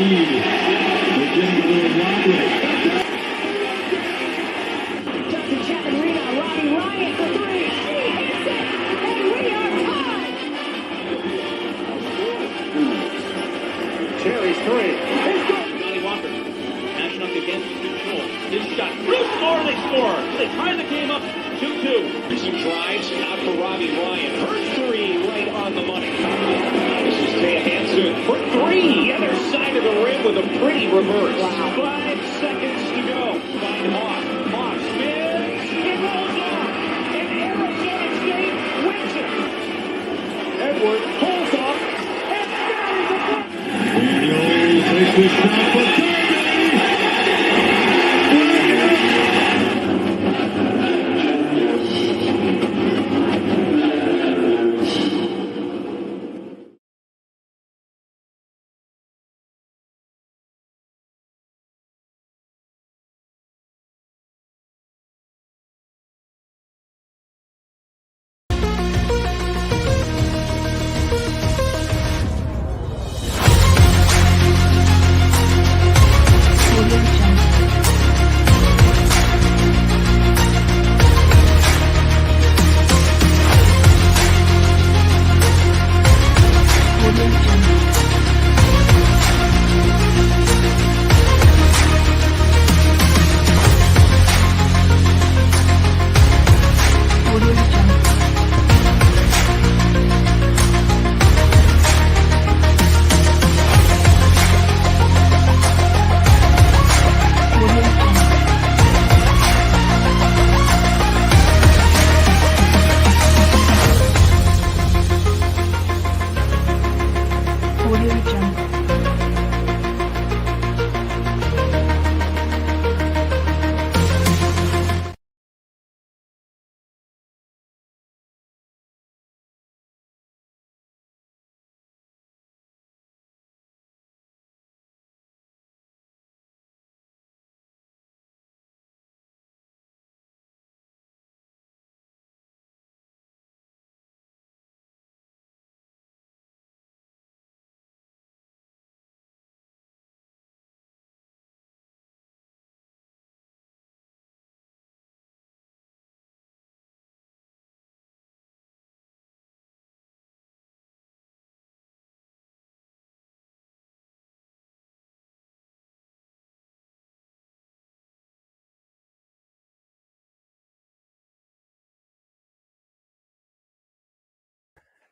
Cherry's three. Johnny Walker matching up against control. His shot. Bruce score. They score. They tie the game up 2-2. Some drives out for Robbie Ryan. Her three right on the money. This is Taya Hansen for three. Other side of the rim with a pretty reverse. Wow. 5 seconds to go. Find Hawk. Hawk spins. It rolls off. And Arizona State wins it. Edward pulls off. And buries the block. This is shot for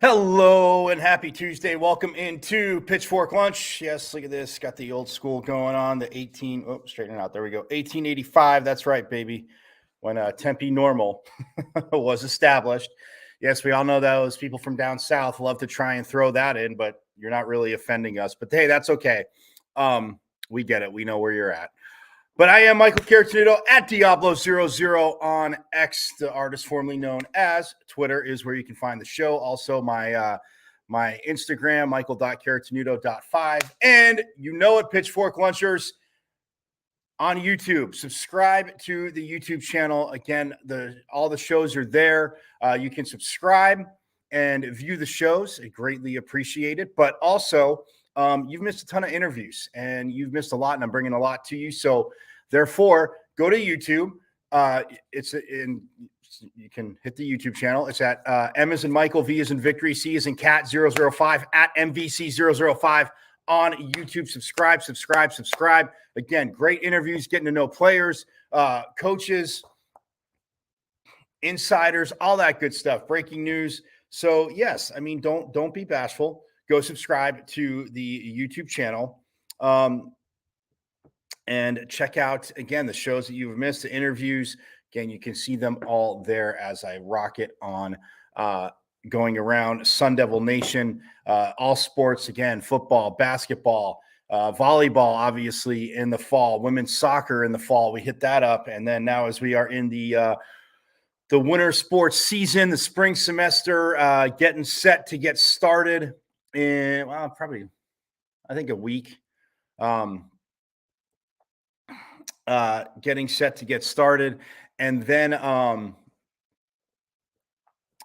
Hello and happy Tuesday. Welcome into Pitchfork Lunch. Yes, look at this. Got the old school going on. The straighten it out. There we go. 1885. That's right, baby. When Tempe Normal was established. Yes, we all know those people from down south love to try and throw that in, but you're not really offending us. But hey, that's okay. We get it. We know where you're at. But I am Michael Caratenuto at Diablo00 on X, the artist formerly known as Twitter is where you can find the show. Also, my Instagram, michael.caratenuto.5. And you know it, Pitchfork Lunchers, on YouTube. Subscribe to the YouTube channel. Again, all the shows are there. You can subscribe and view the shows. I greatly appreciate it. But also, you've missed a ton of interviews and you've missed a lot, and I'm bringing a lot to you. So therefore, go to YouTube. You can hit the YouTube channel. It's at M as in Michael, V as in Victory, C as in Cat 005 at MVC005 on YouTube. Subscribe. Again, great interviews, getting to know players, coaches, insiders, all that good stuff. Breaking news. So yes, I mean, don't be bashful. Go subscribe to the YouTube channel and check out, again, the shows that you've missed, the interviews. Again, you can see them all there as I rock it on going around Sun Devil Nation, all sports, again, football, basketball, volleyball, obviously, in the fall, women's soccer in the fall. We hit that up. And then now as we are in the winter sports season, the spring semester, getting set to get started in, probably, I think a week. Getting set to get started. And then,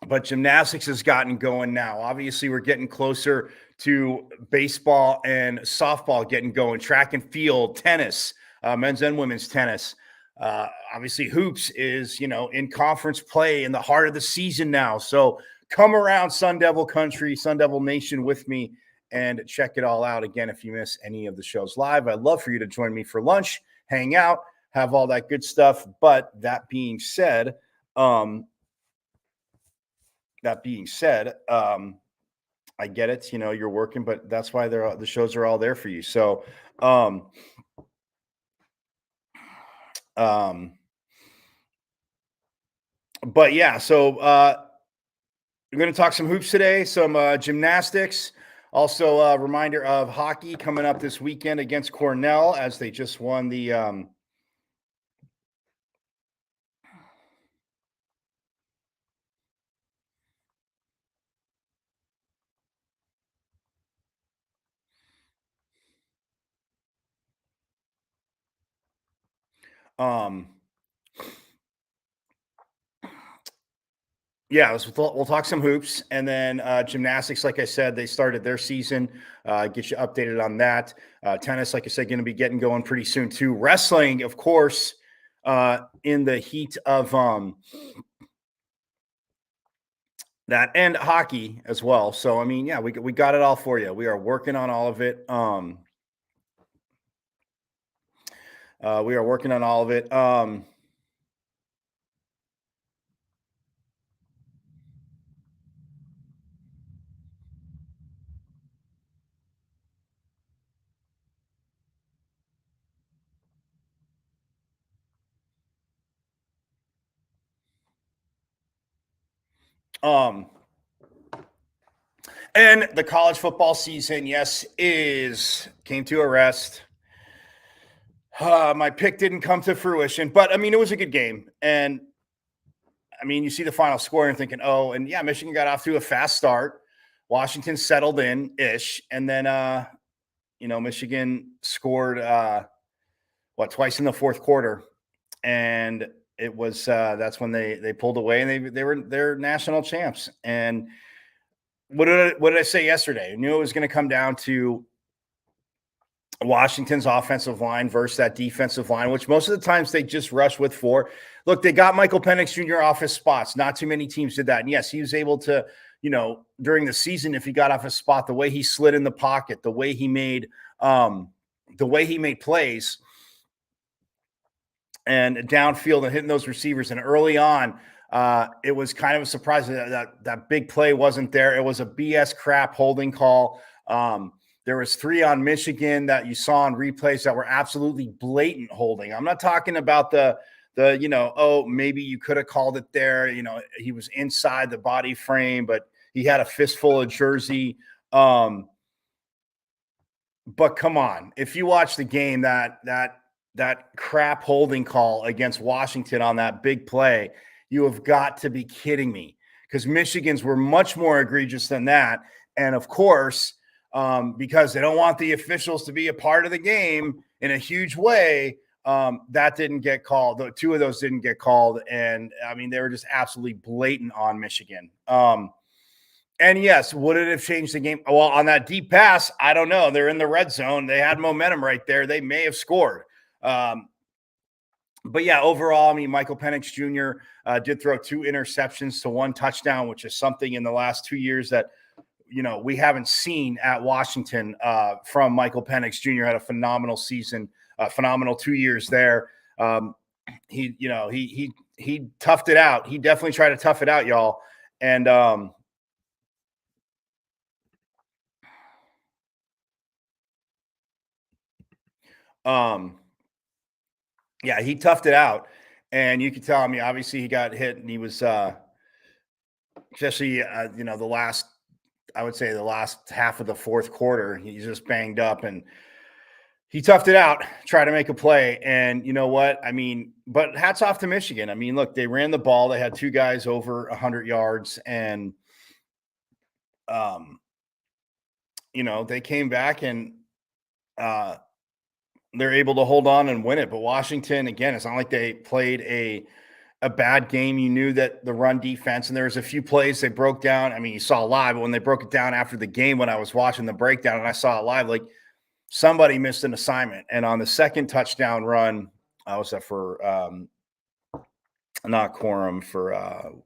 but gymnastics has gotten going now. Obviously, we're getting closer to baseball and softball getting going, track and field, tennis, men's and women's tennis. Obviously, hoops is, in conference play in the heart of the season now. So come around Sun Devil country, Sun Devil Nation with me and check it all out. Again, if you miss any of the shows live, I'd love for you to join me for lunch, hang out, have all that good stuff. But that being said, I get it. You're working, but that's why the shows are all there for you. So, but yeah, so we're going to talk some hoops today, some gymnastics. Also, a reminder of hockey coming up this weekend against Cornell as they just won the yeah, we'll talk some hoops, and then gymnastics. Like I said, they started their season. Get you updated on that. Tennis, like I said, going to be getting going pretty soon too. Wrestling, of course, in the heat of that, and hockey as well. So I mean, yeah, we got it all for you. We are working on all of it. We are working on all of it. And the college football season, yes, came to a rest. My pick didn't come to fruition, but I mean, it was a good game. And I mean, you see the final score and thinking, oh, and yeah, Michigan got off to a fast start. Washington settled in ish. And then, Michigan scored, twice in the fourth quarter. And it was, that's when they pulled away and they're national champs. And what did I say yesterday? I knew it was going to come down to Washington's offensive line versus that defensive line, which most of the times they just rush with four. Look, they got Michael Penix Jr. off his spots. Not too many teams did that. And yes, he was able to, during the season, if he got off his spot, the way he slid in the pocket, the way he made plays and downfield and hitting those receivers. And early on, it was kind of a surprise that big play wasn't there. It was a BS crap holding call. There was 3 on Michigan that you saw on replays that were absolutely blatant holding. I'm not talking about the maybe you could have called it there. He was inside the body frame, but he had a fistful of jersey. But come on, if you watch the game, that crap holding call against Washington on that big play, you have got to be kidding me, because Michigan's were much more egregious than that. And of course, because they don't want the officials to be a part of the game in a huge way, that didn't get called. The 2 of those didn't get called. And I mean, they were just absolutely blatant on Michigan. And yes, would it have changed the game? Well, on that deep pass, I don't know. They're in the red zone. They had momentum right there. They may have scored. But yeah, overall, I mean, Michael Penix Jr. Did throw 2 interceptions to 1 touchdown, which is something in the last 2 years that, we haven't seen at Washington from Michael Penix Jr. Had a phenomenal season, phenomenal 2 years there. He toughed it out. He definitely tried to tough it out, y'all. And yeah, he toughed it out. And you could tell, I mean, obviously he got hit and he was especially I would say the last half of the fourth quarter, he's just banged up and he toughed it out, tried to make a play. And you know what? I mean, but hats off to Michigan. I mean, look, they ran the ball. They had 2 guys over 100 yards and, they came back and they're able to hold on and win it. But Washington, again, it's not like they played a a bad game. You knew that the run defense, and there was a few plays they broke down. I mean, you saw live, but when they broke it down after the game, when I was watching the breakdown and I saw it live, like somebody missed an assignment. And on the second touchdown run, I was that for not Quorum, for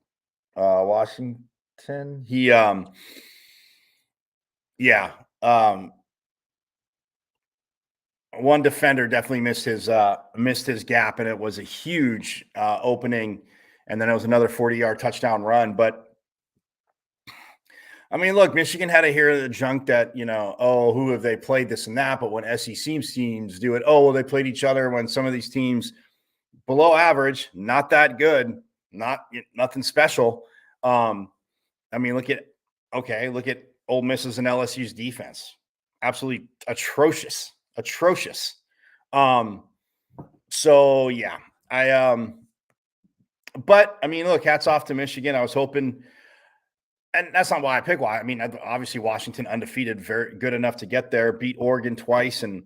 Washington. He yeah. One defender definitely missed his gap, and it was a huge opening. And then it was another 40-yard touchdown run. But I mean, look, Michigan had to hear the junk that, oh, who have they played, this and that. But when SEC teams do it, oh, well, they played each other. When some of these teams below average, not that good, nothing special. I mean, look at Ole Miss's and LSU's defense. Absolutely atrocious. So yeah, but I mean, look, hats off to Michigan. I was hoping, and that's not why I picked. I mean, obviously Washington undefeated, very good enough to get there, beat Oregon twice, and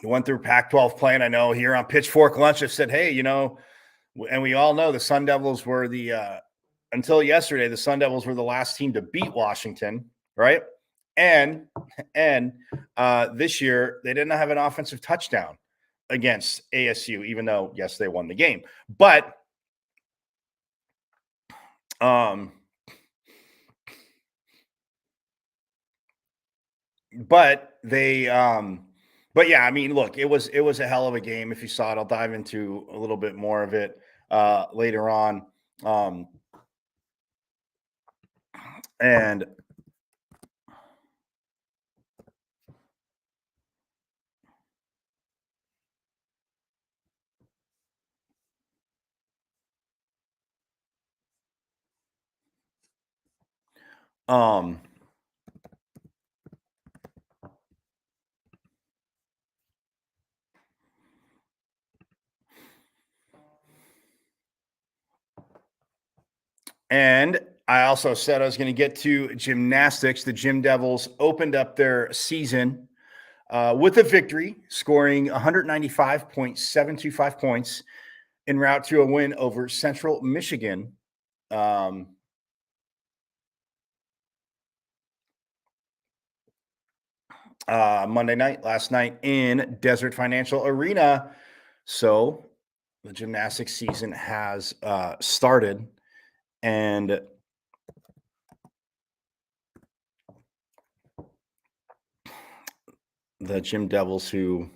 went through Pac-12 play. And I know here on Pitchfork Lunch, I said, hey, and we all know the Sun Devils were until yesterday, the Sun Devils were the last team to beat Washington, right? And this year they didn't have an offensive touchdown against ASU, even though, yes, they won the game. But yeah, I mean, look, it was a hell of a game. If you saw it, I'll dive into a little bit more of it later on. And and I also said I was going to get to gymnastics. The Gym Devils opened up their season with a victory, scoring 195.725 points en route to a win over Central Michigan. Monday night, last night in Desert Financial Arena. So the gymnastics season has started, and the Gym Devils, who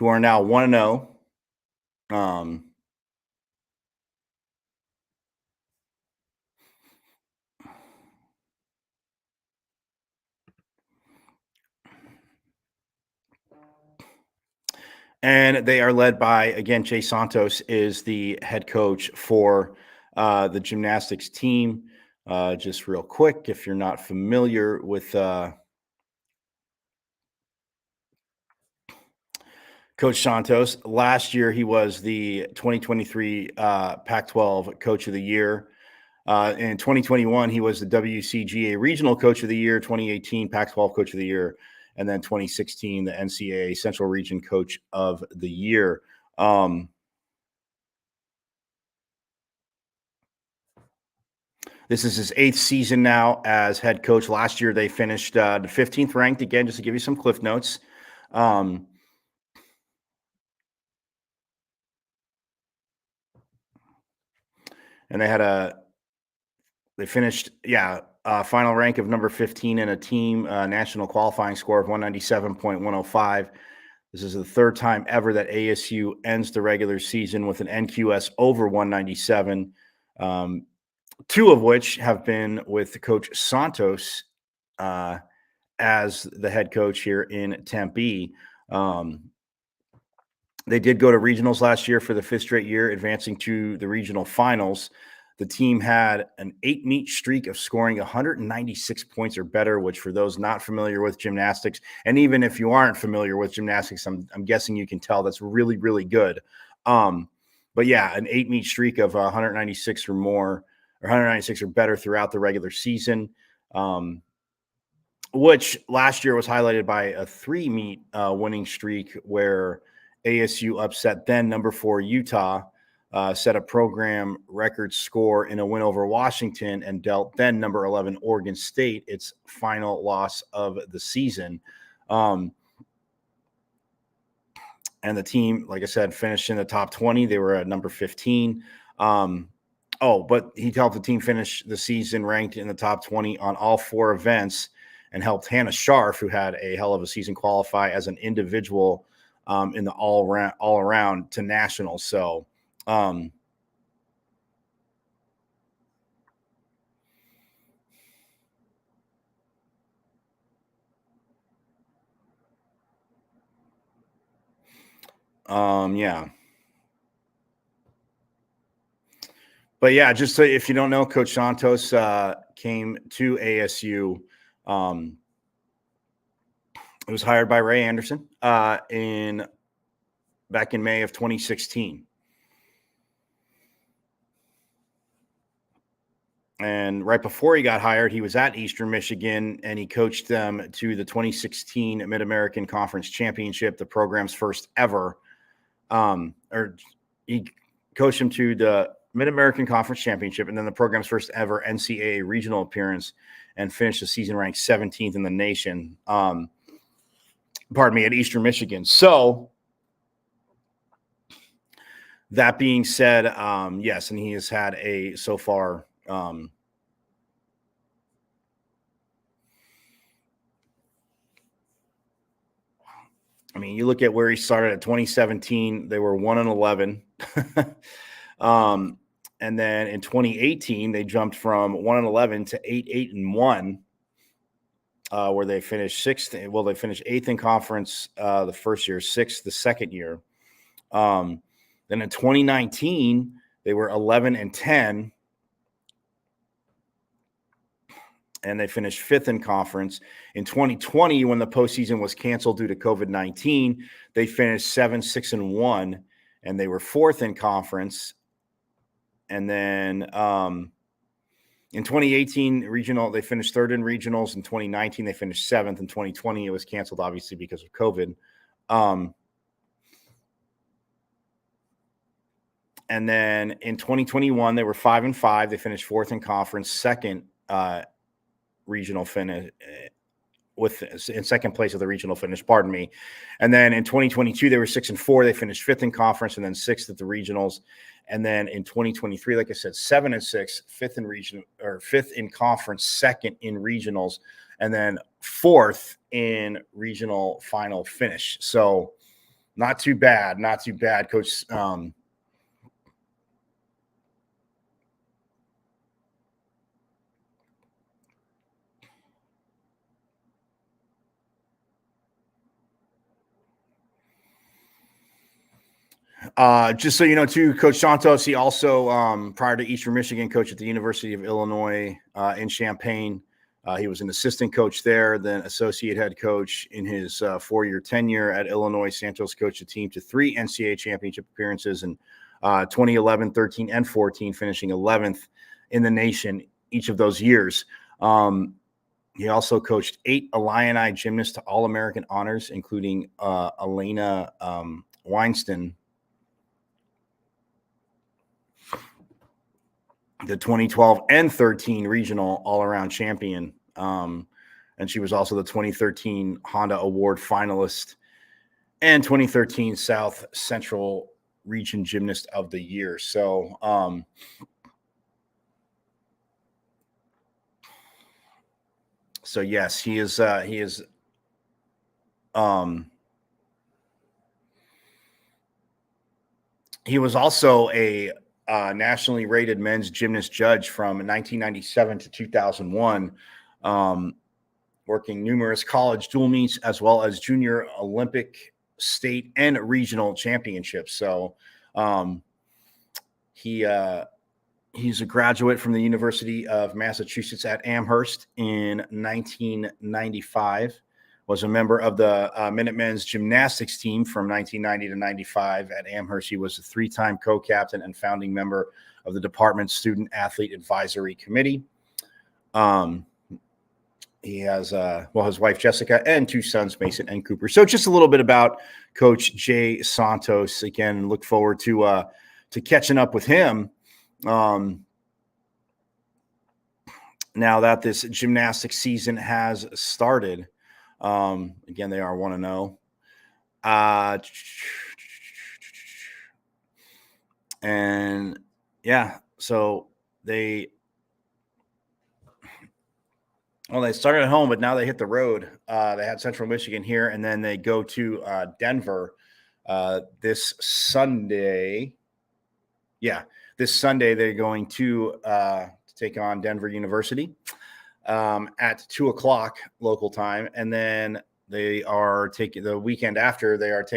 are now 1-0, and they are led by, again, Jay Santos is the head coach for the gymnastics team. Just real quick, if you're not familiar with Coach Santos, last year he was the 2023 Pac-12 Coach of the Year. In 2021, he was the WCGA Regional Coach of the Year, 2018 Pac-12 Coach of the Year, and then 2016, the NCAA Central Region Coach of the Year. This is his 8th season now as head coach. Last year, they finished the 15th ranked, again, just to give you some cliff notes. And they finished, final rank of number 15 in a team national qualifying score of 197.105. This is the third time ever that ASU ends the regular season with an NQS over 197, 2 of which have been with Coach Santos as the head coach here in Tempe. They did go to regionals last year for the 5th straight year, advancing to the regional finals. The team had an 8-meet streak of scoring 196 points or better, which for those not familiar with gymnastics, and even if you aren't familiar with gymnastics, I'm guessing you can tell that's really, really good. But yeah, an 8-meet streak of 196 or more, or 196 or better throughout the regular season. which last year was highlighted by a 3-meet winning streak where ASU upset then number 4 Utah, set a program record score in a win over Washington, and dealt then number 11 Oregon State its final loss of the season. And the team, like I said, finished in the top 20. They were at number 15. But he helped the team finish the season ranked in the top 20 on all 4 events, and helped Hannah Scharf, who had a hell of a season, qualify as an individual in the all around to nationals. So, yeah. But yeah, just so if you don't know, Coach Santos came to ASU. It was hired by Ray Anderson back in May of 2016. And right before he got hired, he was at Eastern Michigan, and he coached them to the 2016 Mid-American Conference Championship, the program's first ever. He coached him to the Mid-American Conference Championship, and then the program's first ever NCAA regional appearance, and finished the season ranked 17th in the nation. At Eastern Michigan. So that being said, yes, and he has had so far. You look at where he started at 2017, they were 1-11. And then in 2018, they jumped from 1-11 to 8-1, where they finished 6th. Well, they finished 8th in conference the first year, 6th the second year. Then in 2019, they were 11-10. And they finished 5th in conference. In 2020, when the postseason was canceled due to COVID-19, they finished 7-6-1, and they were 4th in conference. And then in 2018 regional, they finished 3rd in regionals. In 2019, they finished 7th. In 2020, it was canceled, obviously, because of COVID. And then in 2021, they were 5-5. They finished 4th in conference, 2nd regional finish in second place of the regional finish, pardon me. And then in 2022, they were 6-4. They finished 5th in conference, and then 6th at the regionals. And then in 2023, like I said, 7-6, 5th in region, or 5th in conference, 2nd in regionals, and then 4th in regional final finish. So not too bad, Coach. Just so you know, too, Coach Santos, he also, prior to Eastern Michigan, coached at the University of Illinois in Champaign. He was an assistant coach there, then associate head coach in his 4-year tenure at Illinois. Santos coached the team to 3 NCAA championship appearances in 2011, 13, and 14, finishing 11th in the nation each of those years. He also coached 8 Illini gymnasts to All-American honors, including Elena Weinstein, the 2012 and 13 regional all-around champion. And she was also the 2013 Honda Award finalist and 2013 South Central Region Gymnast of the Year. So, yes, he is he was also a nationally rated men's gymnast judge from 1997 to 2001, working numerous college dual meets as well as junior Olympic, state, and regional championships. So he's a graduate from the University of Massachusetts at Amherst in 1995, was a member of the Minutemen's gymnastics team from 1990 to 95 at Amherst. He was a 3-time co-captain and founding member of the department's Student Athlete Advisory Committee. he has, his wife, Jessica, and 2 sons, Mason and Cooper. So just a little bit about Coach Jay Santos. Again, look forward to catching up with him. Now that this gymnastics season has started. Again, they are 1-0. And yeah, so they started at home, but now they hit the road. They had Central Michigan here, and then they go to Denver this Sunday. Yeah, this Sunday they're going to take on Denver University at 2:00 local time, and then they are taking the weekend after. They're at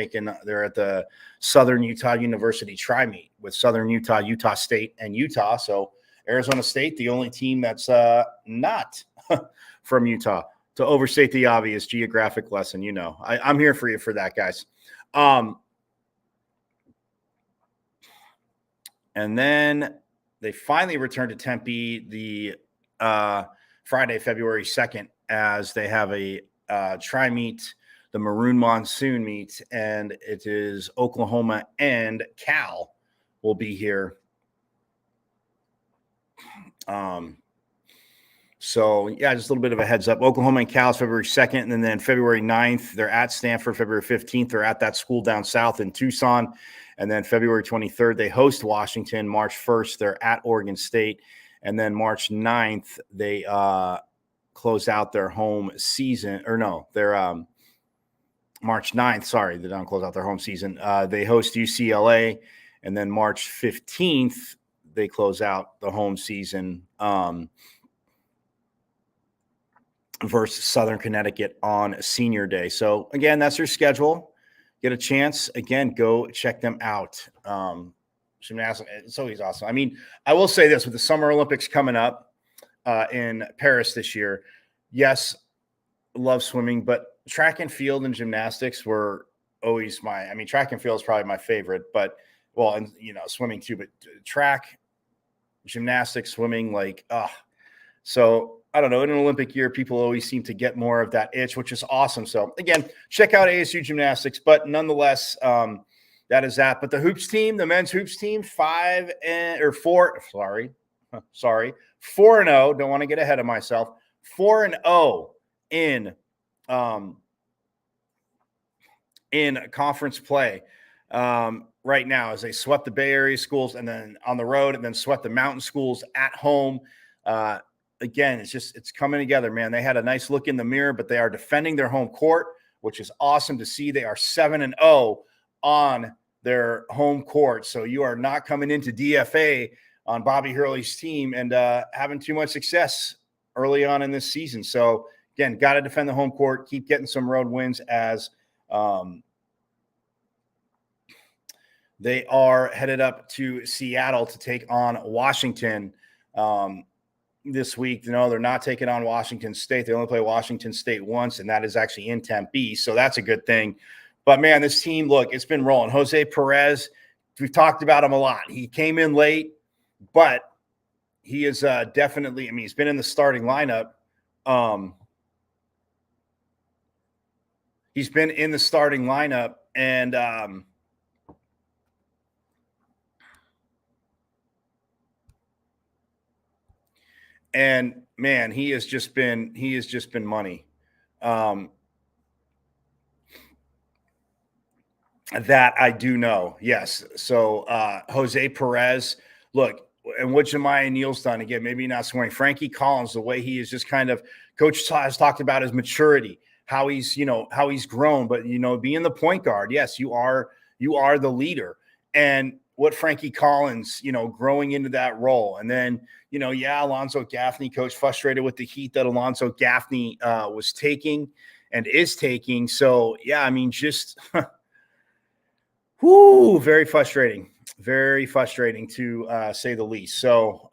the Southern Utah University tri-meet with Southern Utah, Utah State, and Utah. So Arizona State, the only team that's not from Utah. To overstate the obvious geographic lesson, I'm here for you for that, guys. And then they finally returned to Tempe the Friday, February 2nd, as they have a tri-meet, the Maroon Monsoon meet, and it is Oklahoma and Cal will be here. So, yeah, just a little bit of a heads up. Oklahoma and Cal is February 2nd, and then February 9th, they're at Stanford. February 15th, they're at that school down south in Tucson. And then February 23rd, they host Washington. March 1st, they're at Oregon State. And then March 9th, they close out their home season. Or no, they're March 9th. Sorry, they don't close out their home season. They host UCLA. And then March 15th, they close out the home season versus Southern Connecticut on Senior Day. So, again, that's your schedule. Get a chance, again, go check them out. Gymnastics, it's always awesome. I mean, I will say this, with the Summer Olympics coming up in Paris this year, yes, love swimming, but track and field and gymnastics were always track and field is probably my favorite, but and swimming too, but track, gymnastics, swimming, so I don't know, in an Olympic year, people always seem to get more of that itch, which is awesome. So again, check out ASU Gymnastics, but nonetheless, that is that. But the hoops team, the men's hoops team, 4-0. Don't want to get ahead of myself. 4-0 in conference play right now, as they swept the Bay Area schools, and then on the road, and then swept the mountain schools at home. Again, it's coming together, man. They had a nice look in the mirror, but they are defending their home court, which is awesome to see. They are 7-0 on their home court. So you are not coming into DFA on Bobby Hurley's team and having too much success early on in this season. So again, got to defend the home court, keep getting some road wins as they are headed up to Seattle to take on Washington this week. They're not taking on Washington State. They only play Washington State once, and that is actually in Tempe. So that's a good thing. But, man, this team, look, it's been rolling. Jose Perez, we've talked about him a lot. He came in late, but he is definitely – he's been in the starting lineup. He's been in the starting lineup, and man, he has just been money. That I do know. Yes. So Jose Perez, look, and what Jemiah Neal's done, again, maybe not scoring. Frankie Collins, the way he is just kind of, Coach has talked about his maturity, how he's grown, but being the point guard, yes, you are the leader. And what Frankie Collins, growing into that role. And then, Alonzo Gaffney, coach frustrated with the heat that Alonzo Gaffney was taking and is taking. So, yeah, just very frustrating to say the least. So,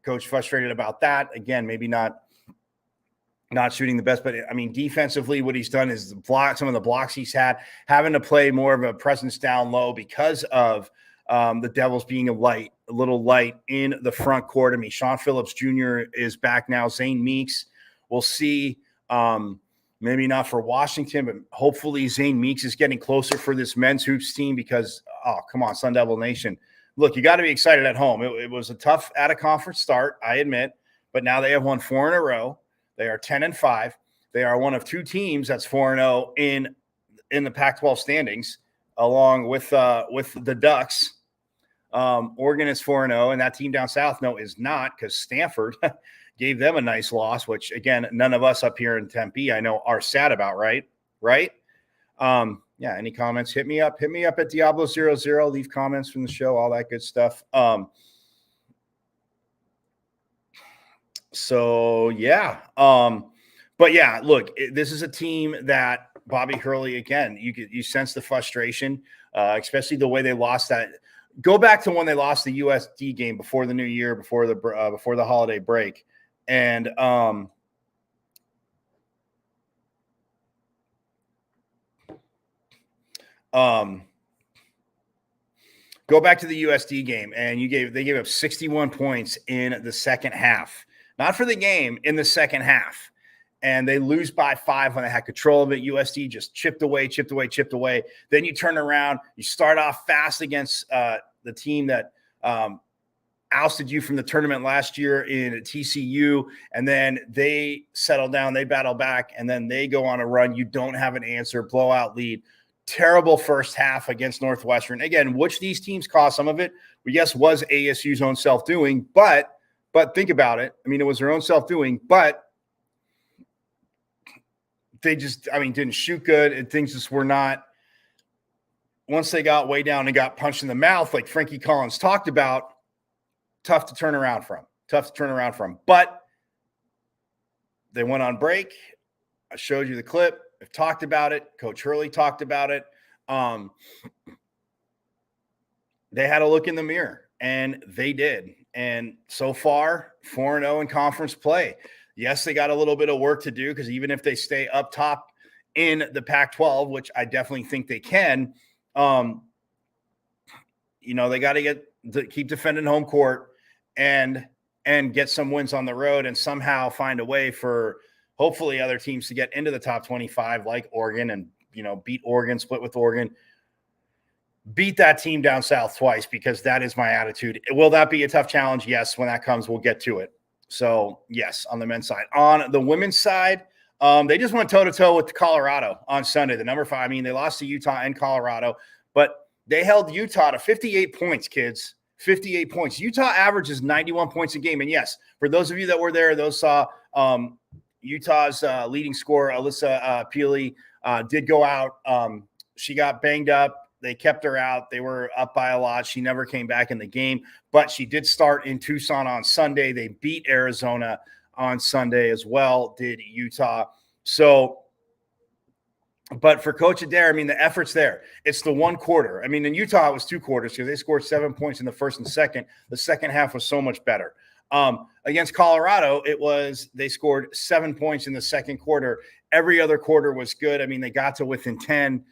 coach frustrated about that. Again, maybe not shooting the best, but defensively, what he's done is some of the blocks he's had, having to play more of a presence down low because of the Devils being a little light in the front court. Sean Phillips Jr. is back now. Zane Meeks We'll see. Maybe not for Washington, but hopefully Zane Meeks is getting closer for this men's hoops team because, oh, come on, Sun Devil Nation. Look, you got to be excited at home. It was a tough out-of-conference start, I admit, but now they have won 4 in a row. They are 10-5. They are one of 2 teams that's 4-0 in the Pac-12 standings, along with the Ducks. Oregon is 4-0, and that team down south, no, is not, because Stanford gave them a nice loss, which, again, none of us up here in Tempe, I know, are sad about, right? Yeah, any comments? Hit me up at Diablo00. Leave comments from the show, all that good stuff. So, yeah. But, yeah, look, this is a team that Bobby Hurley, again, you sense the frustration, especially the way they lost that. Go back to when they lost the USD game before the new year, before the holiday break. And go back to the USD game, and they gave up 61 points in the second half. Not for the game, in the second half. And they lose by 5 when they had control of it. USD just chipped away. Then you turn around, you start off fast against the team that ousted you from the tournament last year in TCU, and then they settle down, they battle back, and then they go on a run. You don't have an answer, blowout lead. Terrible first half against Northwestern. Again, which these teams caused some of it, yes, was ASU's own self-doing, but think about it. I mean, it was their own self-doing, but they just, didn't shoot good, and things just were not. Once they got way down and got punched in the mouth, like Frankie Collins talked about, tough to turn around from. But they went on break. I showed you the clip. I've talked about it. Coach Hurley talked about it. They had a look in the mirror, and they did. And so far, 4-0 in conference play. Yes, they got a little bit of work to do, because even if they stay up top in the Pac-12, which I definitely think they can, they got to keep defending home court and get some wins on the road, and somehow find a way for hopefully other teams to get into the top 25, like Oregon, and beat Oregon, split with Oregon, beat that team down south twice, because that is my attitude. Will that be a tough challenge? Yes. When that comes, we'll get to it. So yes, on the men's side. On the women's side, they just went toe-to-toe with Colorado on Sunday, the number 5. They lost to Utah and Colorado, but they held Utah to 58 points, kids. 58 points. Utah averages 91 points a game. And yes, for those of you that were there, those saw Utah's leading scorer, Alyssa Peely, did go out. She got banged up. They kept her out. They were up by a lot. She never came back in the game, but she did start in Tucson on Sunday. They beat Arizona on Sunday as well, did Utah. So, but for Coach Adair, the effort's there. It's the one quarter. In Utah, it was 2 quarters, because they scored 7 points in the first and second. The second half was so much better. Against Colorado, they scored 7 points in the second quarter. Every other quarter was good. They got to within 10.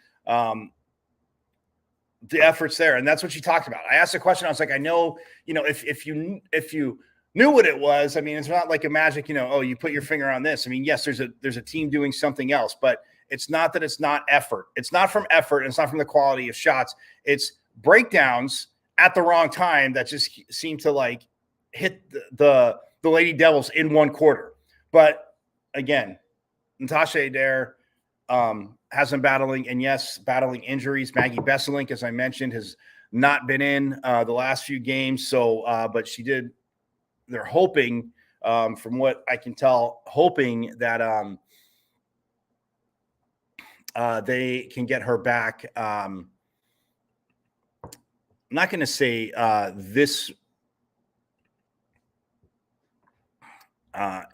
The effort's there, and that's what she talked about. I asked a question. I was like, I know, if you knew what it was, it's not like a magic, you put your finger on this. Yes, there's a team doing something else, but it's not that it's not effort. It's not from effort, and it's not from the quality of shots. It's breakdowns at the wrong time that just seem to hit the Lady Devils in one quarter. But again, Natasha Adair has been battling injuries. Maggie Besselink, as I mentioned, has not been in the last few games. So, but they're hoping, from what I can tell, that they can get her back. I'm not going to say this.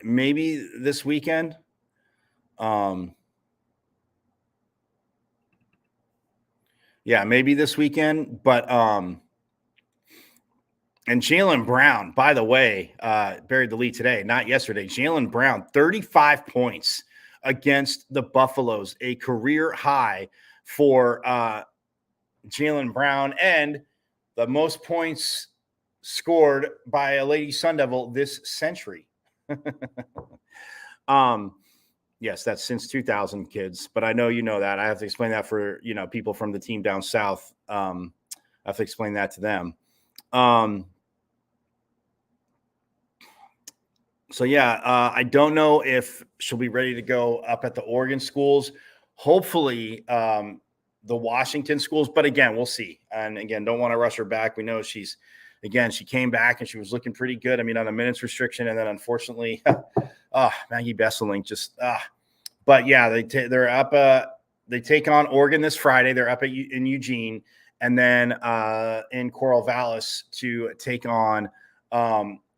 Maybe this weekend. Yeah, maybe this weekend, but and Jaylen Brown, by the way, buried the lead today, not yesterday. Jaylen Brown, 35 points against the Buffaloes, a career high for Jaylen Brown, and the most points scored by a Lady Sun Devil this century. Yes, that's since 2000, kids. But I know you know that. I have to explain that for people from the team down south. I have to explain that to them. So yeah, I don't know if she'll be ready to go up at the Oregon schools. Hopefully, the Washington schools. But again, we'll see. And again, don't want to rush her back. We know she came back and she was looking pretty good. I mean, on a minutes restriction, and then unfortunately, Maggie Besselink just. But yeah, they're up. They take on Oregon this Friday. They're up in Eugene, and then in Corvallis to take on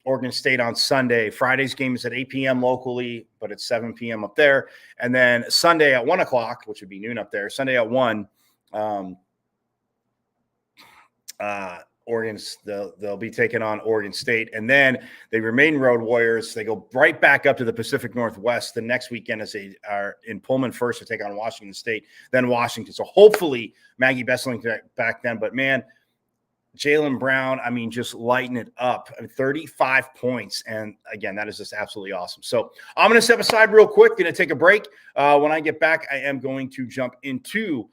Oregon State on Sunday. Friday's game is at 8 p.m. locally, but it's 7 p.m. up there. And then Sunday at 1 o'clock, which would be noon up there. Sunday at 1. They'll be taking on Oregon State, and then they remain road warriors. They go right back up to the Pacific Northwest the next weekend as they are in Pullman first to take on Washington State, then Washington. So hopefully Maggie Besselink back then. But man, Jaylen Brown, I mean, just lighting it up. 35 points, and again, that is just absolutely awesome. So I'm going to step aside real quick. Going to take a break. When I get back, I am going to jump into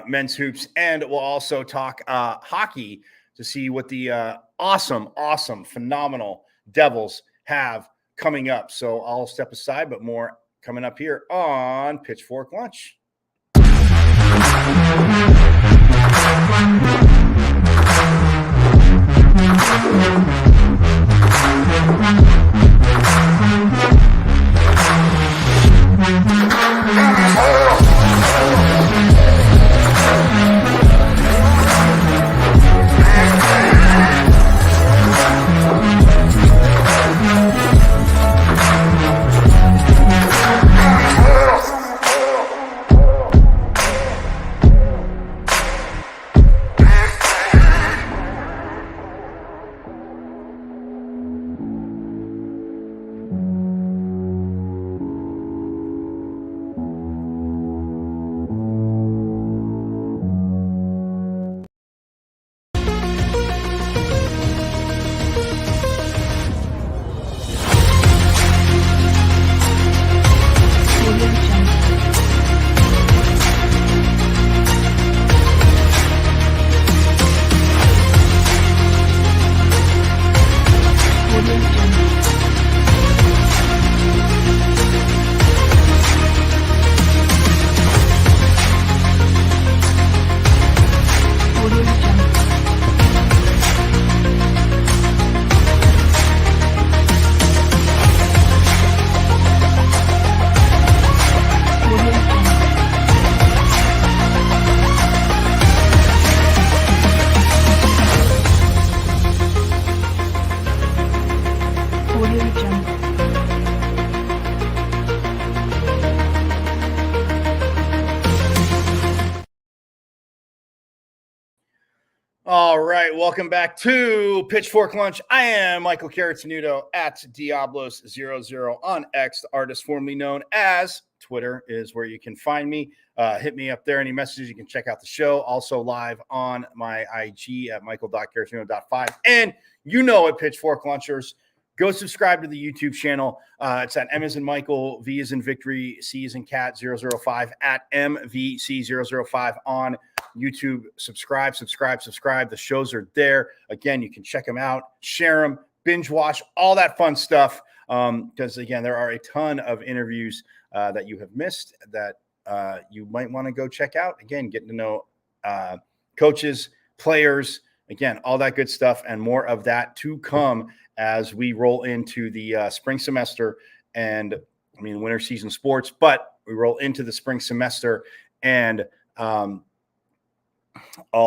men's hoops, and we'll also talk hockey to see what the awesome, phenomenal Devils have coming up. So I'll step aside, but more coming up here on Pitchfork Lunch. All right, welcome back to Pitchfork Lunch. I am Michael Caratanudo at Diablos00 on X, the artist formerly known as Twitter is where you can find me. Hit me up there. Any messages, you can check out the show. Also live on my IG at michael.caratanudo.5. And you know it, Pitchfork Lunchers. Go subscribe to the YouTube channel. It's at M as in Michael, V as in Victory, C as in Cat 005 at MVC005 on YouTube. Subscribe. The shows are there. Again, you can check them out, share them, binge watch, all that fun stuff. Because again, there are a ton of interviews that you have missed that you might want to go check out. Again, getting to know coaches, players, again, all that good stuff, and more of that to come as we roll into the spring semester and winter season sports, but we roll into the spring semester and all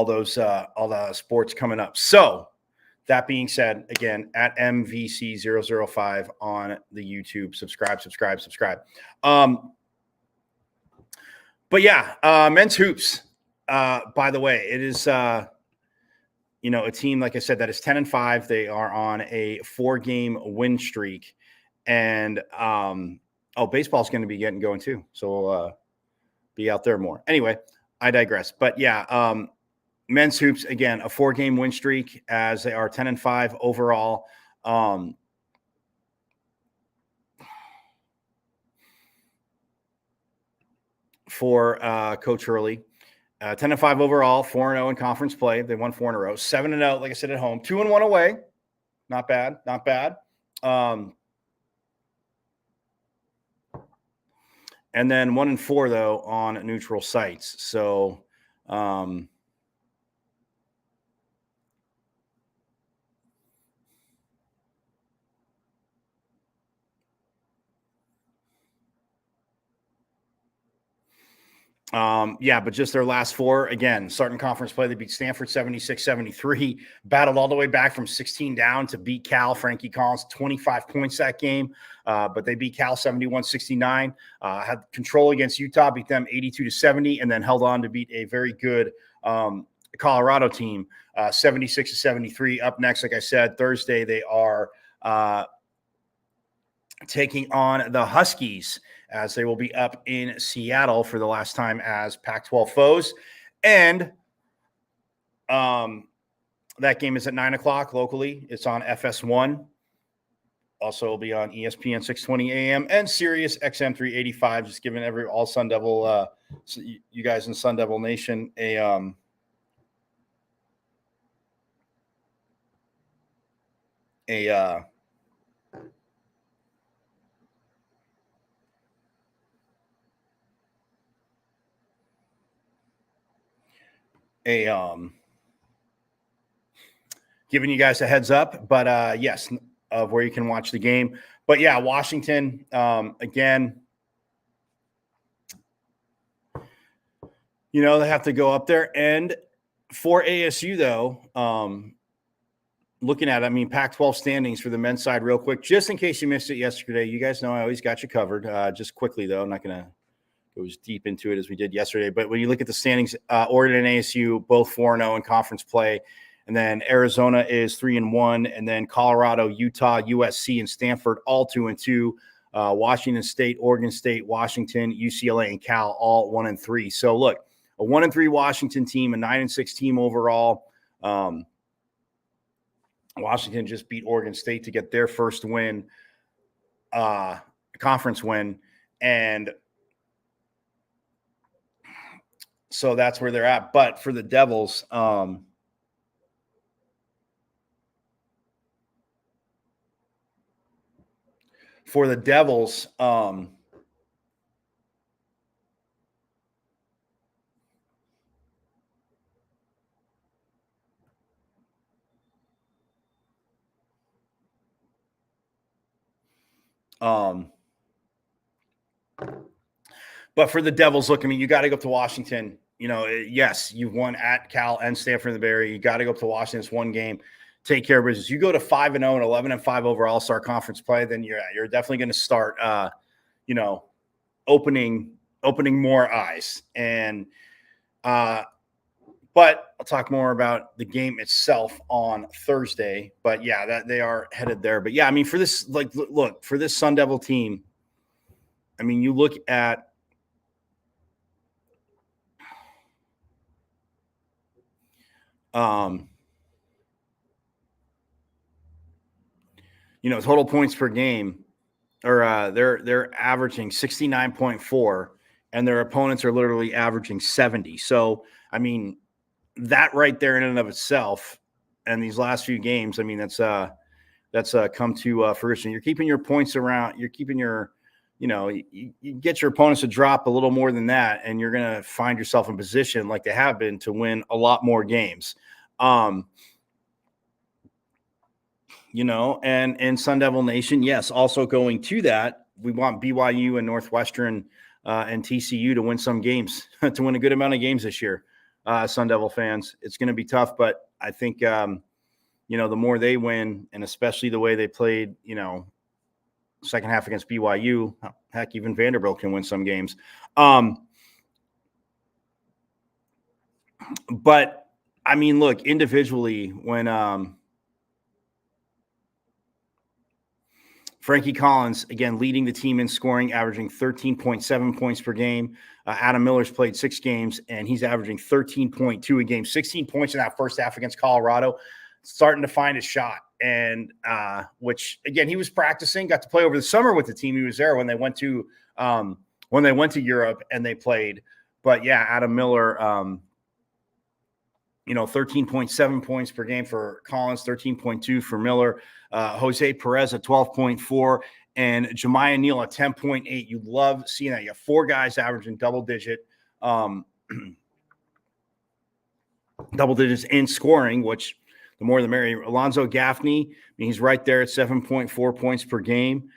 the sports coming up. So that being said, again, at MVC005 on the YouTube, subscribe. But yeah, men's hoops, by the way, it is, a team, like I said, that is 10-5. They are on a 4-game win streak, and baseball's going to be getting going too. So we'll be out there more. Anyway, I digress. But yeah, men's hoops, again, a 4-game win streak as they are 10-5 overall. for Coach Hurley. 10-5 overall, 4-0 in conference play. They won 4 in a row. 7-0, like I said, at home. 2-1 away. Not bad. Not bad. And then 1-4 though on neutral sites. So, yeah, but just their last 4, again, starting conference play, they beat Stanford 76-73, battled all the way back from 16 down to beat Cal. Frankie Collins, 25 points that game, but they beat Cal 71-69, had control against Utah, beat them 82-70, and then held on to beat a very good Colorado team, 76-73. Up next, like I said, Thursday, they are taking on the Huskies, as they will be up in Seattle for the last time as Pac-12 foes. And that game is at 9 o'clock locally. It's on FS1. Also will be on ESPN 620 AM and Sirius XM 385. Just giving all Sun Devil, you guys in Sun Devil Nation, a giving you guys a heads up, but yes, of where you can watch the game. But yeah, Washington, again, you know, they have to go up there. And for ASU though, looking at it, I mean, Pac-12 standings for the men's side real quick, just in case you missed it yesterday. You guys know I always got you covered. Just quickly though, I'm not going to go as deep into it as we did yesterday. But when you look at the standings, Oregon and ASU both 4-0 in conference play. And then Arizona is 3-1. And then Colorado, Utah, USC, and Stanford all 2-2. Washington State, Oregon State, Washington, UCLA, and Cal all 1-3. So look, a 1-3 Washington team, a 9-6 team overall. Washington just beat Oregon State to get their first win, conference win. And so that's where they're at. But for the Devils, look, I mean, you got to go up to Washington. You know, yes, you've won at Cal and Stanford in the Bay Area. You got to go up to Washington. It's one game. Take care of business. You go to 5-0 and 11-5 over All-Star conference play, then you're definitely going to start, you know, opening more eyes. And but I'll talk more about the game itself on Thursday. But yeah, that they are headed there. But yeah, I mean, for this, like, look, for this Sun Devil team, I mean, you look at you know, total points per game, or they're averaging 69.4, and their opponents are literally averaging 70. So, I mean, that right there in and of itself, and these last few games, I mean, that's come to fruition. You're keeping your points around. You're keeping your, you know, you get your opponents to drop a little more than that, and you're going to find yourself in position like they have been to win a lot more games. You know, and in Sun Devil Nation, yes, also going to that, we want BYU and Northwestern and TCU to win some games, to win a good amount of games this year. Sun Devil fans, it's going to be tough, but I think, you know, the more they win, and especially the way they played, you know, second half against BYU, heck, even Vanderbilt can win some games. But I mean, look, individually, when Frankie Collins, again, leading the team in scoring, averaging 13.7 points per game. Adam Miller's played 6 games, and he's averaging 13.2 a game. 16 points in that first half against Colorado. Starting to find his shot. And which, again, he was practicing, got to play over the summer with the team. He was there when they went to when they went to Europe and they played. But yeah, Adam Miller, 13.7 points per game for Collins, 13.2 for Miller, Jose Perez at 12.4, and Jemiah Neal at 10.8. You love seeing that. You have 4 guys averaging double digits in scoring, which the more the merrier. Alonzo Gaffney, he's right there at 7.4 points per game.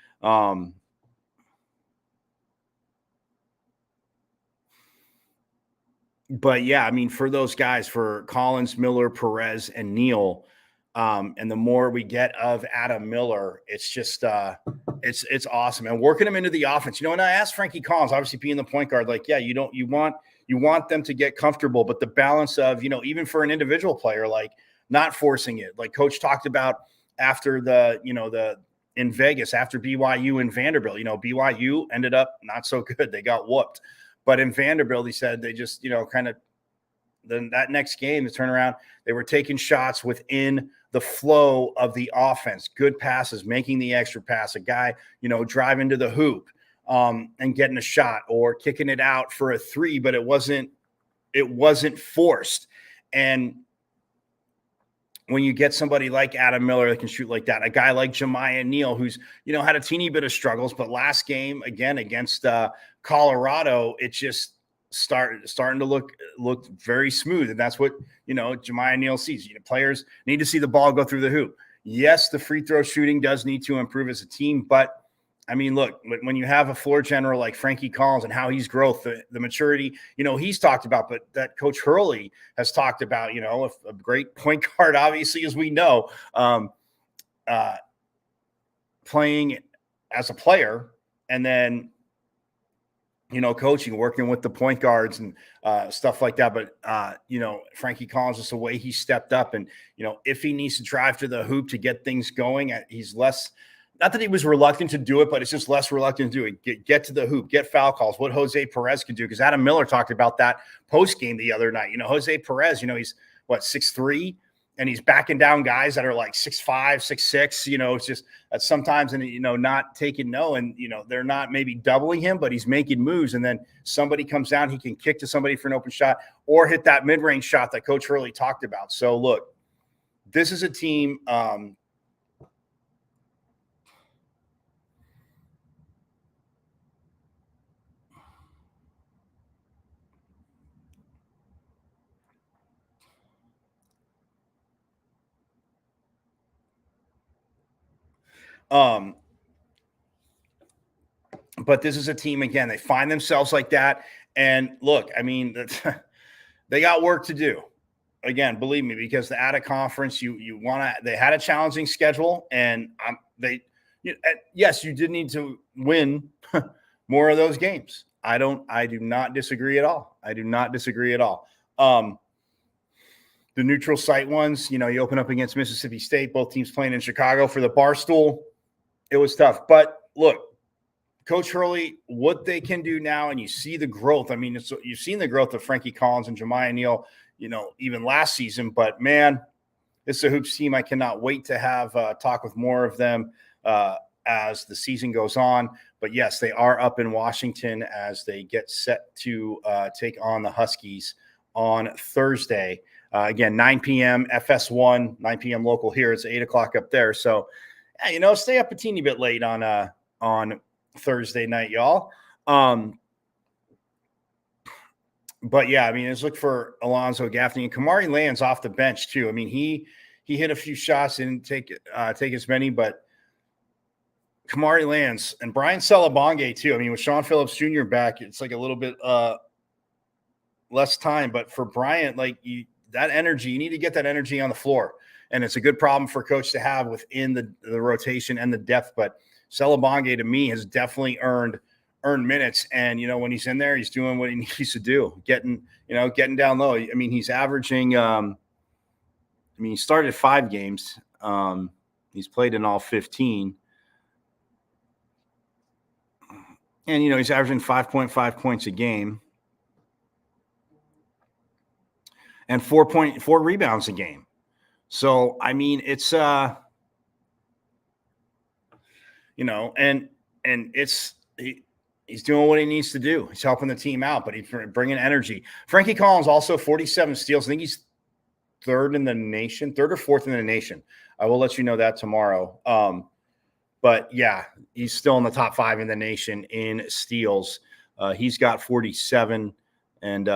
But yeah, I mean, for those guys, for Collins, Miller, Perez, and Neal, and the more we get of Adam Miller, it's just it's awesome. And working him into the offense. And I asked Frankie Collins, obviously being the point guard, like, yeah, you want them to get comfortable, but the balance of, even for an individual player, like not forcing it. Like Coach talked about after the in Vegas, after BYU and Vanderbilt, BYU ended up not so good. They got whooped. But in Vanderbilt, he said they just, kind of then that next game, the turnaround, they were taking shots within the flow of the offense, good passes, making the extra pass, a guy, driving to the hoop and getting a shot or kicking it out for a 3, but it wasn't forced. And when you get somebody like Adam Miller that can shoot like that, a guy like Jemiah Neal, who's, had a teeny bit of struggles, but last game, again, against Colorado, it just starting to look very smooth. And that's what, Jemiah Neal sees. Players need to see the ball go through the hoop. Yes, the free throw shooting does need to improve as a team, but I mean, look, when you have a floor general like Frankie Collins and how he's growth, the maturity, he's talked about, but that Coach Hurley has talked about, a great point guard, obviously, as we know, playing as a player and then, coaching, working with the point guards and stuff like that. But, Frankie Collins, just the way he stepped up and, if he needs to drive to the hoop to get things going, he's less – not that he was reluctant to do it, but it's just less reluctant to do it. Get to the hoop, get foul calls, what Jose Perez can do. Because Adam Miller talked about that post-game the other night. Jose Perez, he's, 6'3", and he's backing down guys that are like 6'5", 6'6". It's just that sometimes, and, not taking no. And, they're not maybe doubling him, but he's making moves. And then somebody comes down, he can kick to somebody for an open shot or hit that mid-range shot that Coach Hurley talked about. So, look, this is a team but this is a team, again, they find themselves like that. And look, I mean, they got work to do. Again, believe me, because the ATA conference, they had a challenging schedule, and yes, you did need to win more of those games. I do not disagree at all. I do not disagree at all. The neutral site ones, you open up against Mississippi State, both teams playing in Chicago for the Barstool. It was tough. But look, Coach Hurley, what they can do now, and you see the growth. I mean, you've seen the growth of Frankie Collins and Jemiah Neal, even last season. But, man, it's a hoops team. I cannot wait to have talk with more of them as the season goes on. But, yes, they are up in Washington as they get set to take on the Huskies on Thursday. Again, 9 p.m. FS1, 9 p.m. local here. It's 8 o'clock up there. So, yeah, stay up a teeny bit late on Thursday night, y'all. But yeah, I mean, let's look for Alonzo Gaffney and Kamari Land's off the bench too. I mean, he hit a few shots and take as many, but Kamari Land's and Brian Celebonge too. I mean, with Sean Phillips Jr. back, it's like a little bit less time, but for Bryant, that energy, you need to get that energy on the floor. And it's a good problem for coach to have within the rotation and the depth. But Celebonge, to me, has definitely earned minutes. And, when he's in there, he's doing what he needs to do, getting down low. I mean, he's averaging he started 5 games. He's played in all 15. And, he's averaging 5.5 points a game and 4.4 rebounds a game. So, I mean, it's, and it's he's doing what he needs to do. He's helping the team out, but he's bringing energy. Frankie Collins also 47 steals. I think he's third or fourth in the nation. I will let you know that tomorrow. But yeah, he's still in the top 5 in the nation in steals. He's got 47, and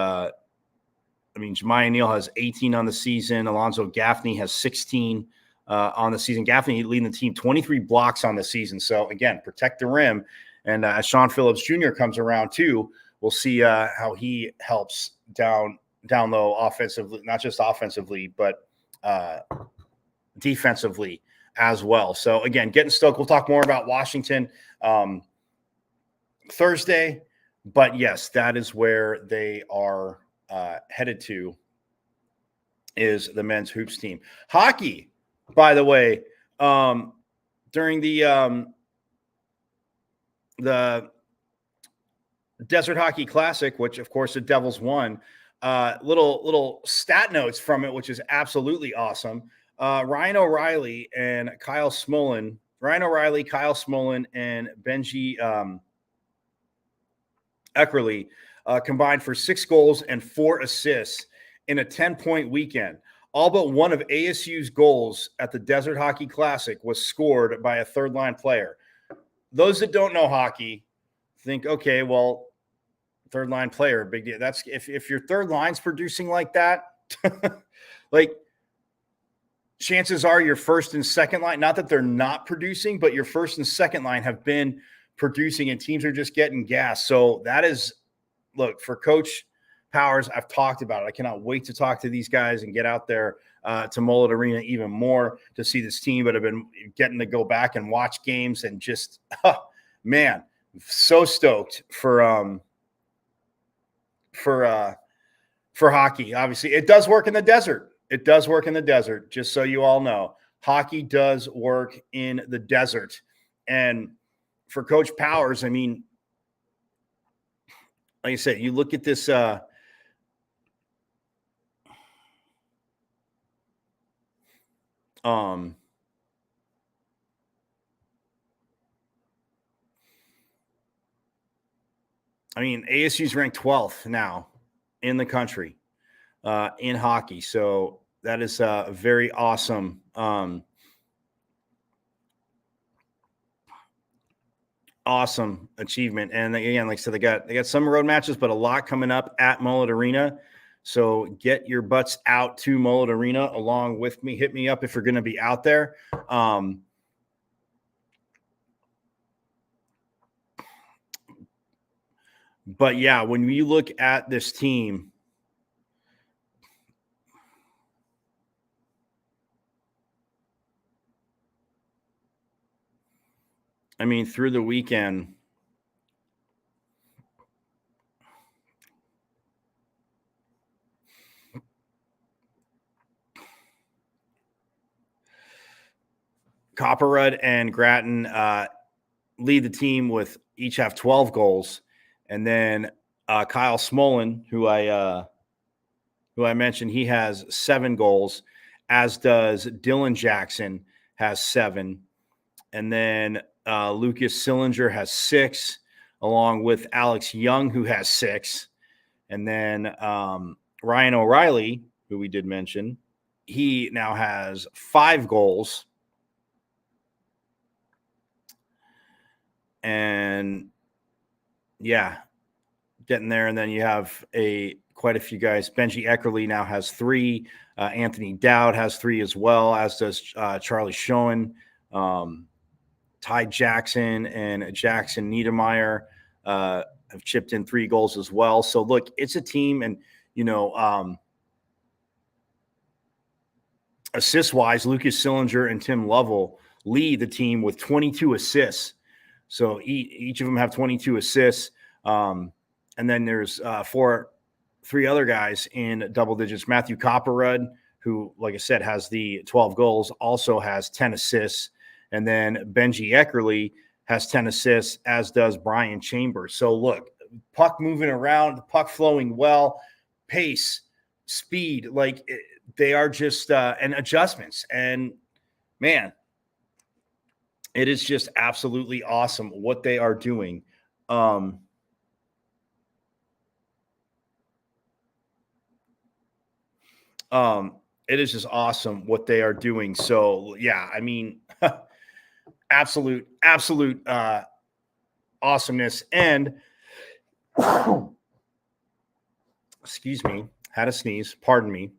Jemiah Neal has 18 on the season. Alonzo Gaffney has 16 on the season. Gaffney leading the team, 23 blocks on the season. So again, protect the rim. And as Sean Phillips Jr. comes around too, we'll see how he helps down low offensively, not just offensively, but defensively as well. So again, getting stoked. We'll talk more about Washington Thursday, but yes, that is where they are headed to, is the men's hoops team. Hockey, by the way, during the Desert Hockey Classic, which of course the Devils won, little stat notes from it, which is absolutely awesome. Ryan O'Reilly, Kyle Smolin, and Benji Eckerly combined for 6 goals and 4 assists in a 10-point weekend. All but one of ASU's goals at the Desert Hockey Classic was scored by a third-line player. Those that don't know hockey think, okay, well, third-line player, big deal. That's if your third line's producing like that, like chances are your first and second line, not that they're not producing, but your first and second line have been producing and teams are just getting gas. So that is, look, for Coach Powers, I've talked about it. I cannot wait to talk to these guys and get out there to Mullet Arena even more to see this team, but I've been getting to go back and watch games and just, man, so stoked for hockey. Obviously, it does work in the desert. It does work in the desert, just so you all know. Hockey does work in the desert. And for Coach Powers, I mean, like I said, you look at this ASU's ranked 12th now in the country in hockey. So that is a very awesome awesome achievement. And again, like I said, they got some road matches, but a lot coming up at Mullet Arena. So get your butts out to Mullet Arena along with me. Hit me up if you're going to be out there. But yeah, when you look at this team, I mean, through the weekend, Copperud and Grattan lead the team with each have 12 goals. And then Kyle Smolin, who I mentioned, he has 7 goals, as does Dylan Jackson, has 7. And then Lucas Sillinger has 6, along with Alex Young, who has 6. And then Ryan O'Reilly, who we did mention, he now has 5 goals. And yeah, getting there. And then you have quite a few guys. Benji Eckerly now has 3. Anthony Dowd has 3 as well, as does Charlie Schoen. Ty Jackson and Jackson Niedermeyer have chipped in 3 goals as well. So look, it's a team, and assist wise, Lucas Sillinger and Tim Lovell lead the team with 22 assists. So each of them have 22 assists. And then there's 3 other guys in double digits. Matthew Copperud, who, like I said, has the 12 goals, also has 10 assists. And then Benji Eckerly has 10 assists, as does Brian Chambers. So look, puck moving around, the puck flowing well, pace, speed, like they are just and adjustments. And man, it is just absolutely awesome what they are doing It is just awesome what they are doing. So yeah, I mean, absolute awesomeness. And excuse me, had a sneeze, pardon me.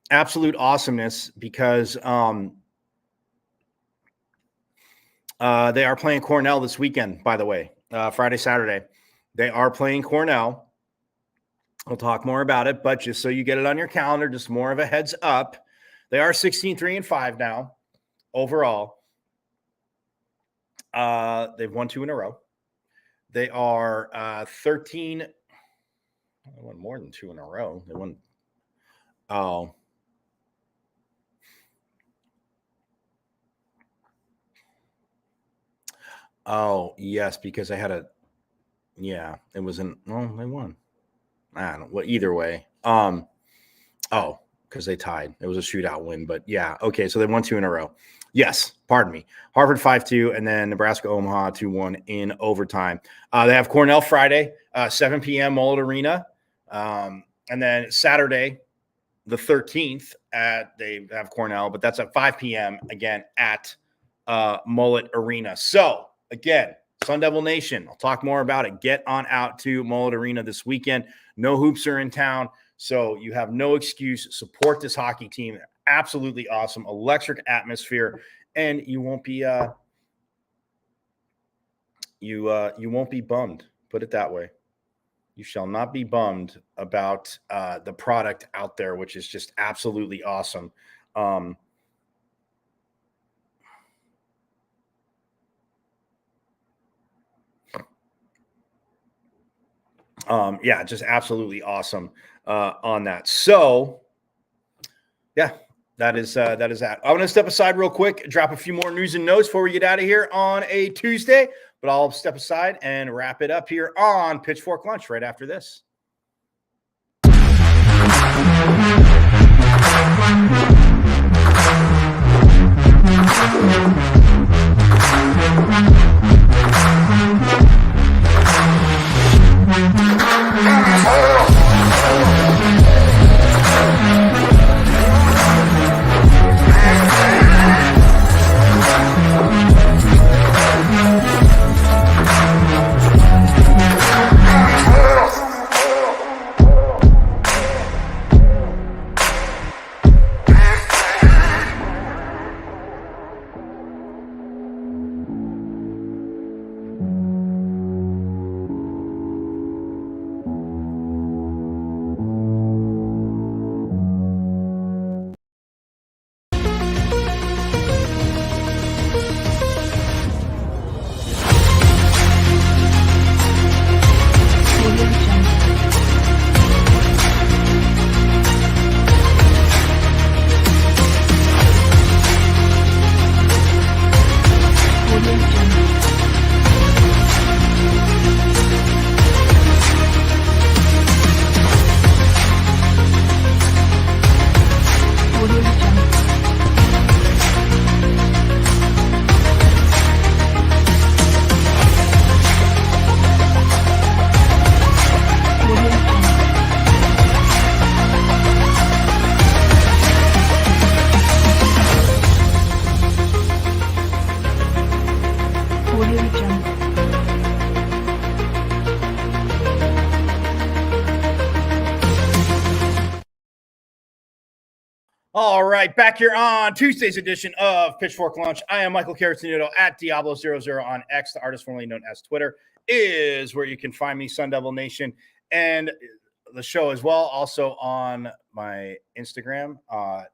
Absolute awesomeness because they are playing Cornell this weekend, by the way. Friday, Saturday. They are playing Cornell. We'll talk more about it, but just so you get it on your calendar, just more of a heads up. They are 16-3-5 now overall. They've won 2 in a row. They are 13. They won more than 2 in a row. They won. Oh, yes, because I had a. Yeah, it was they won. I don't know. Well, either way. Because they tied. It was a shootout win, but yeah. Okay, so they won 2 in a row. Yes, pardon me. Harvard 5-2, and then Nebraska Omaha 2-1 in overtime. They have Cornell Friday, 7 p.m. Mullet Arena, and then Saturday, the 13th, they have Cornell, but that's at 5 p.m. again at Mullet Arena. So again, Sun Devil Nation, I'll talk more about it. Get on out to Mullet Arena this weekend. No hoops are in town, so you have no excuse. Support this hockey team. They're absolutely awesome, electric atmosphere, and you won't be you won't be bummed. Put it that way. You shall not be bummed about the product out there, which is just absolutely awesome. Yeah, just absolutely awesome on that. So, yeah, that is that. I'm going to step aside real quick, drop a few more news and notes before we get out of here on a Tuesday, but I'll step aside and wrap it up here on Pitchfork Lunch right after this. All right, back here on Tuesday's edition of Pitchfork Lunch. I am Michael Caratenuto at Diablo00 on X, the artist formerly known as Twitter, is where you can find me, Sun Devil Nation, and the show as well. Also on my Instagram,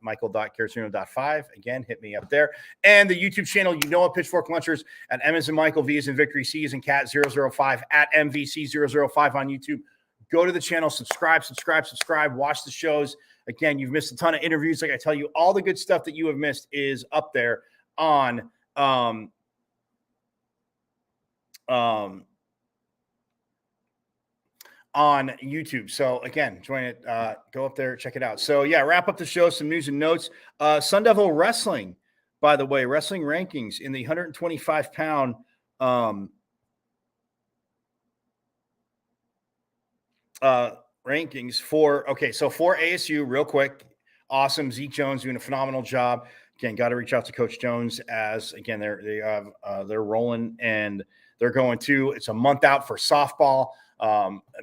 michael.caratenuto.5. Again, hit me up there. And the YouTube channel, you know, Pitchfork Lunchers at M as in Michael, V as in Victory, C as in Cat 005 at MVC005 on YouTube. Go to the channel, subscribe, watch the shows. Again, you've missed a ton of interviews. Like I tell you, all the good stuff that you have missed is up there on YouTube. So again, join it. Go up there, check it out. So yeah, wrap up the show. Some news and notes. Sun Devil Wrestling, by the way, wrestling rankings in the 125-pound rankings for ASU, real quick. Awesome. Zeke Jones doing a phenomenal job. Again, got to reach out to Coach Jones as again they're rolling and they're going to. It's a month out for softball,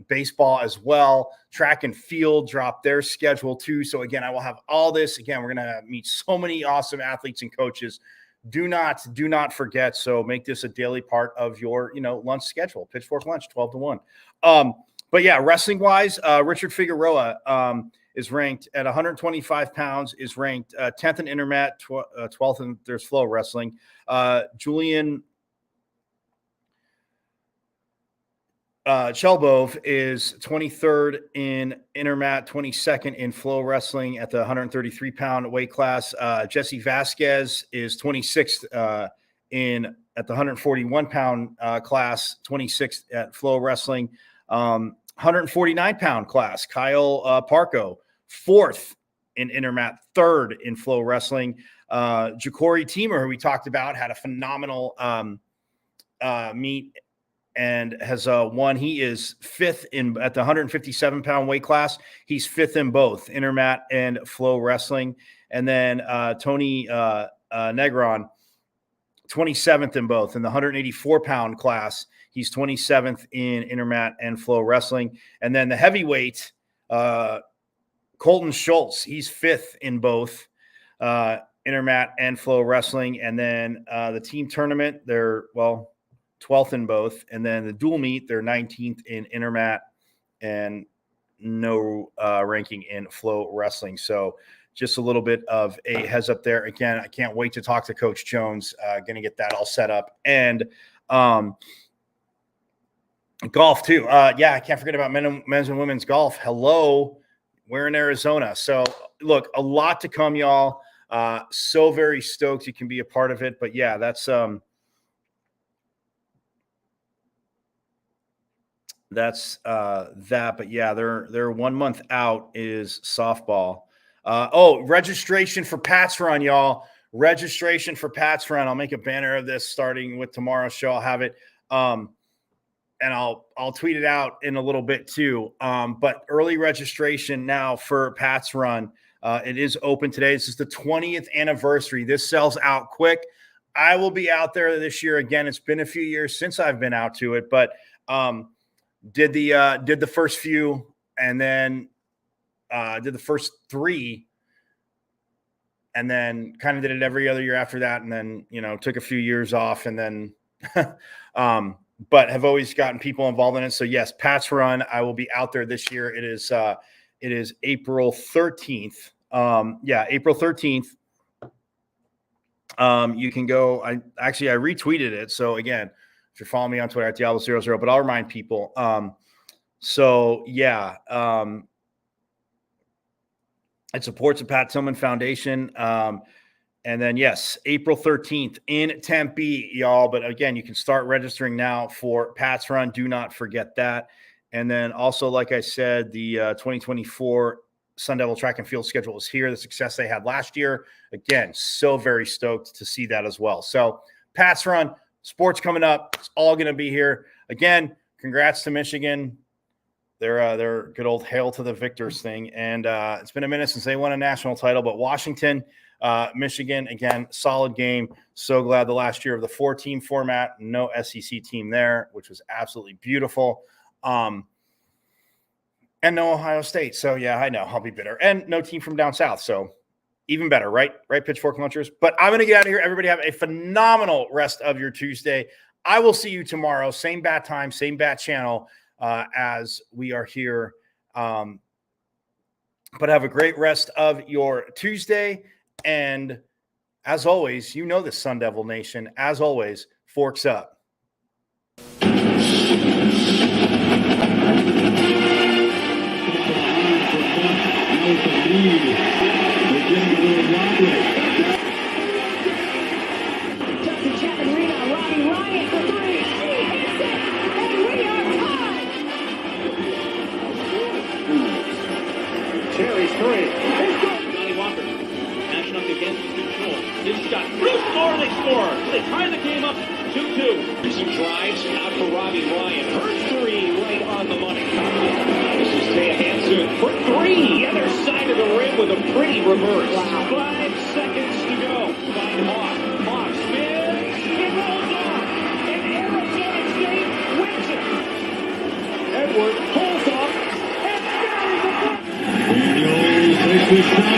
baseball as well. Track and field drop their schedule too. So again, I will have all this. Again, we're gonna meet so many awesome athletes and coaches. Do not forget. So make this a daily part of your lunch schedule. Pitchfork lunch, 12 to 1. But yeah, wrestling wise, Richard Figueroa is ranked at 125 pounds, is ranked 10th in intermat, 12th in there's flow wrestling. Julian Chelbove is 23rd in intermat, 22nd in flow wrestling at the 133-pound weight class. Jesse Vasquez is 26th at the 141-pound class, 26th at flow wrestling. 149-pound class, Kyle Parco, 4th in intermat, 3rd in flow wrestling. Ja'Cory Teamer, who we talked about, had a phenomenal meet and has won. He is 5th at the 157-pound weight class. He's 5th in both intermat and flow wrestling. And then Tony Negron, 27th in both in the 184-pound class. He's 27th in intermat and flow wrestling. And then the heavyweight, Colton Schultz, he's 5th in both intermat and flow wrestling. And then the team tournament, they're 12th in both. And then the dual meet, they're 19th in intermat and no ranking in flow wrestling. So just a little bit of a heads up there. Again, I can't wait to talk to Coach Jones. Going to get that all set up. And golf too. Yeah, I can't forget about men's and women's golf. Hello, we're in Arizona. So look, a lot to come, y'all. So very stoked you can be a part of it. But yeah, that's that. But yeah, they're 1 month out is softball. Registration for Pat's Run, y'all. Registration for Pat's Run. I'll make a banner of this starting with tomorrow's show. I'll have it. And I'll tweet it out in a little bit too. But early registration now for Pat's Run. It is open today. This is the 20th anniversary. This sells out quick. I will be out there this year again. It's been a few years since I've been out to it, but did the first few and then did the first 3 and then kind of did it every other year after that. And then, took a few years off and then, but have always gotten people involved in it. So yes, Pat's Run. I will be out there this year. It is April 13th. April 13th. You can go. I retweeted it. So again, if you're following me on Twitter at Diablo00, but I'll remind people. It supports the Pat Tillman Foundation. And then, yes, April 13th in Tempe, y'all. But again, you can start registering now for Pat's Run. Do not forget that. And then also, like I said, the 2024 Sun Devil track and field schedule is here. The success they had last year. Again, so very stoked to see that as well. So Pat's Run, sports coming up. It's all going to be here. Again, congrats to Michigan. They're good old hail to the victors thing. And it's been a minute since they won a national title, but Washington, Michigan, again, solid game. So glad the last year of the 4-team format, no SEC team there, which was absolutely beautiful. And no Ohio State. So yeah, I know I'll be bitter. And no team from down south. So even better, right? Right, Pitchfork Lunchers. But I'm going to get out of here. Everybody have a phenomenal rest of your Tuesday. I will see you tomorrow. Same bat time, same bat channel as we are here. But have a great rest of your Tuesday. And as always, you know this, Sun Devil Nation. As always, forks up. Cherry's 3. Johnny Walker matching up against control. His shot. Bruce score. They score. They tie the game up 2-2. Some drives out for Robbie Ryan. Her 3 right on the money. Edwardson for three. Other side of the rim with a pretty reverse. Wow. 5 seconds to go. Find Hawk. Hawk spins. It rolls off. And Arizona State wins it. Edward pulls off and buries the block. Daniels takes the shot.